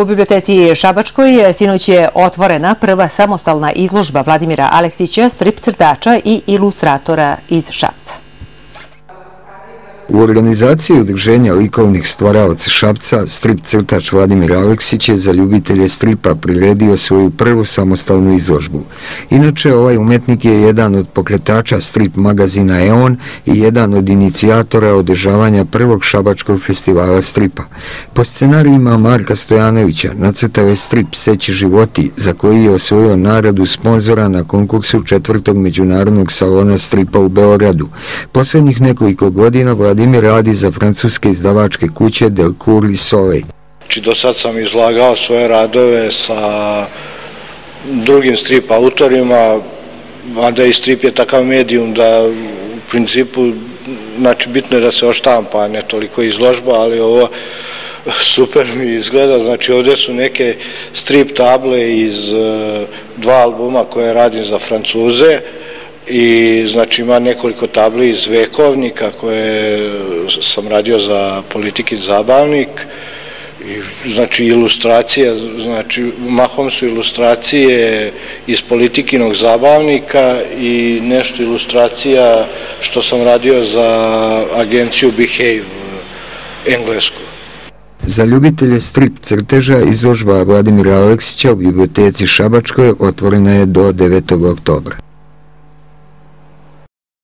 U biblioteci Šabačkoj sinoć je otvorena prva samostalna izložba Vladimira Aleksića, strip crtača i ilustratora iz Šapca. U organizaciji udruženja likovnih stvaralaca Šapca, strip crtač Vladimir Aleksić je za ljubitelje stripa priredio svoju prvu samostalnu izložbu. Inače, ovaj umetnik je jedan od pokretača strip magazina EON i jedan od inicijatora održavanja prvog šabačkog festivala stripa. Po scenarijima Marka Stojanovića nacrtao je strip Pseći životi, za koji je osvojio nagradu sponzora na konkursu 4. međunarodnog salona stripa u Beogradu. Poslednjih nekoliko godina Vladimir radi za francuske izdavačke kuće Delcourt i Soleil. Do sad sam izlagao svoje radove sa drugim strip autorima, mada i strip je takav medijum da u principu, znači bitno je da se oštampa, a ne toliko izložba, ali ovo super mi izgleda. Znači ovdje su neke strip table iz 2 albuma koje radim za Francuze, i znači ima nekoliko tabli iz Vekovnika koje sam radio za Politik i Zabavnik, i znači ilustracije, znači mahom su ilustracije iz Politikinog Zabavnika i nešto ilustracija što sam radio za agenciju Behave englesku. Za ljubitelje strip crteža izložba Vladimira Aleksića u biblioteci Šabačkoj otvorena je do 9. oktobra.